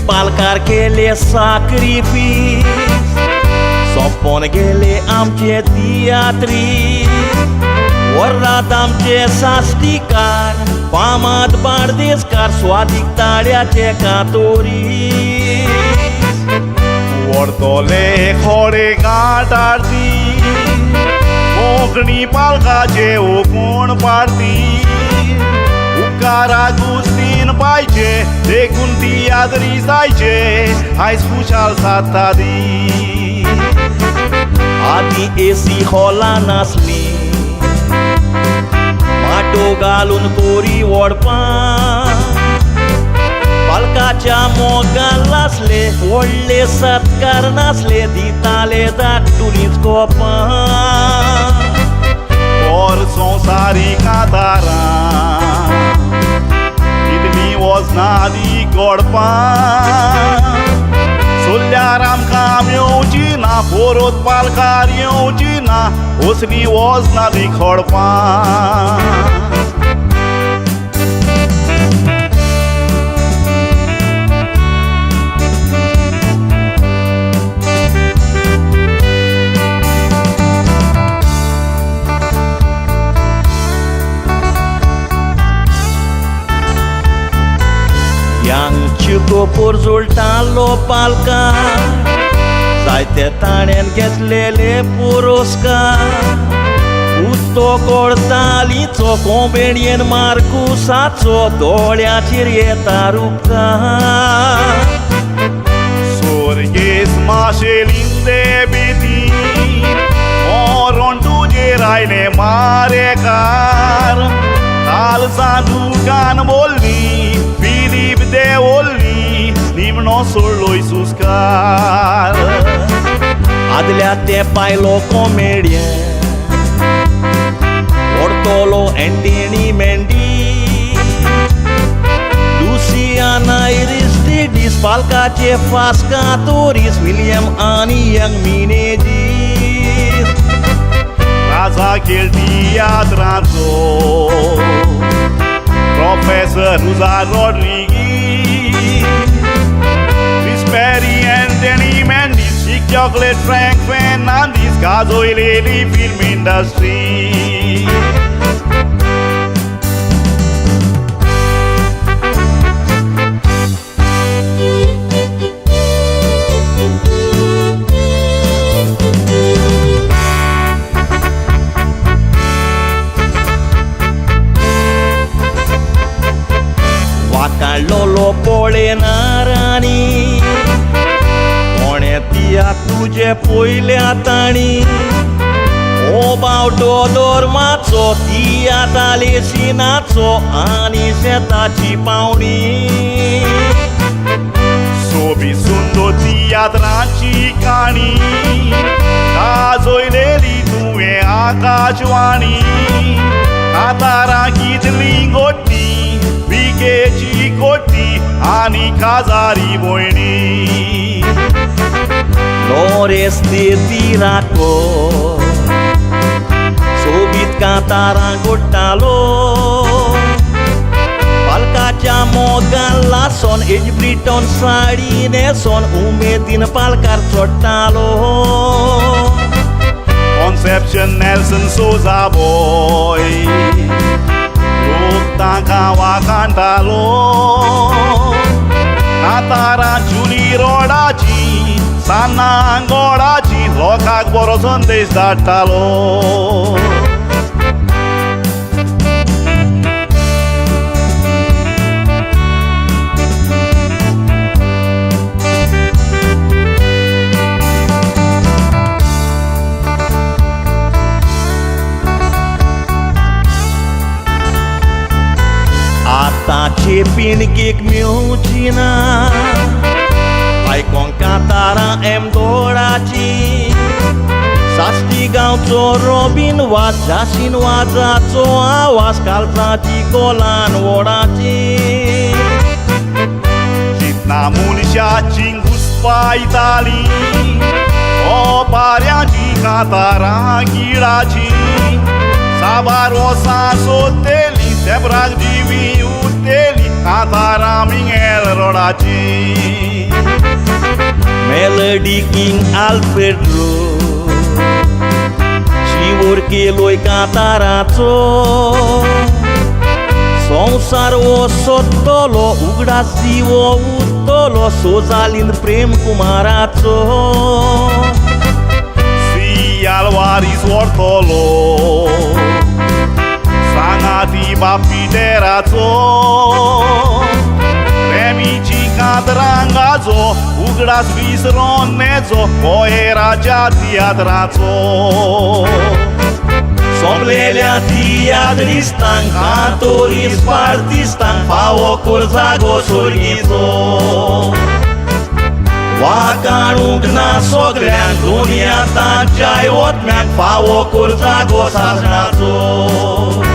पालकार केले साक्रिफीस सोंपोन गेले आमचे तियात्री वर्रात आमचे साश्टीकार फामाद बार्देसकार स्वादीक ताळ्याचे कातोरी व्हरतले खोडे घाट आरती कोंकणी पालकाचे ओकोण पारती उपकारा गुस्तीन पाहिजे देखून तियात्री जायचे आयज खुशाल जाता दी आदी एसी हॉला नासली माटो घालून कोरी ओडपा पालकाच्या मोगान नासले व्हडले सत्कार नासले दिताले धाकटुलीच कोपा और संवसारी कांतारां कितली वजनादी गोडपा सोल्ल्यार आमकां मेवची ना परत पालकार येवची ना असली वजनादी खोडपा Chico porzuलतालो पालकार जायते ताणेन घेतलेले पुरस्कार उस्तो कोळतालीचो कोंबेणयेन मार्कुसाचो दोळ्याचेर येता उपकार सोर्गेस माशेलिंदे बेती मोरोन तुजेर आयले मारेकार ताल साधुकान बोलली फिलीप देवोलनी निमणो सोडलोय सुस्कार आदल्या ते पायलो कॉमेडियन ओडतोलो एंटिनी मेंडी लुसियाना एरिस्टिडीस पालकाचे फास्का तोरीस विलियम आनी young Menezes Raja खेळटी यात्राचो Professor Rosa Rodriguez, Chris Perry and Danny Mendes, Chic Chocolate, Frank Fernandez, Gazo y Lady Film Industry. काढलो पळेनारांनी कोणे तियाक तुजे पयल्या ताणी ओ बावटो दोरमाचो तियात आलेसिनाचो आनी शेताची पावणी सोबी सुंदो तियात्राची काणी गाजोयलेली तुवें आकाशवाणी कातारां कितलीं गोट्टी बिकेची कोटी आनी काजारी भयणी लोरेस देती राखो सोबीत कांतारां गोट्टालो पालकाच्या मोगान लासोन एज ब्रिटन साडी नेसोन उमेदीन पालकार चोडटालो कॉन्सेप्शन नेल्सन सोजा बॉय लोक तांकां वाखाणटालो कांतारां जुली रोडाची सान्नां गोडाची लोकांक बरो संदेश धाडटालो पिणकेक मेवची ना आयकोंक कांतारां एमदोळाची साश्टी गांवचो रॉबीन वाज झाशीन वाजाचो आवाज कालचाची कोलान वोडाची चितना मनशाची घुस्पायताली ओ पाऱ्याची कांतारां गिळाची साबार वोसां सोदतेली सेब्राक जिवी उरतेली कांतारां मिंगेल रोडाची मेलडी किंग आल्फ्रेडो शिवोर केलोय कांताराचो संसार वो सोदतलो उगडास जिवो उरतलो सोजालीन प्रेम कुमाराचो सियाल वारीस व्हरतलो सांगाती बापी डेराचो प्रेमीची कांतरांगाचो उगडास विसरोन नेचो कोयराच्या तियात्राचो सोंपलेल्या तियात्रिस्तांक कांतोरीस पार्तिस्तांक फावो कोर जागो सोर्गीचो वाकाणूक ना सोगल्यांक दोनी आतां चाय ओतम्यांक फावो कोर जागो सासणाचो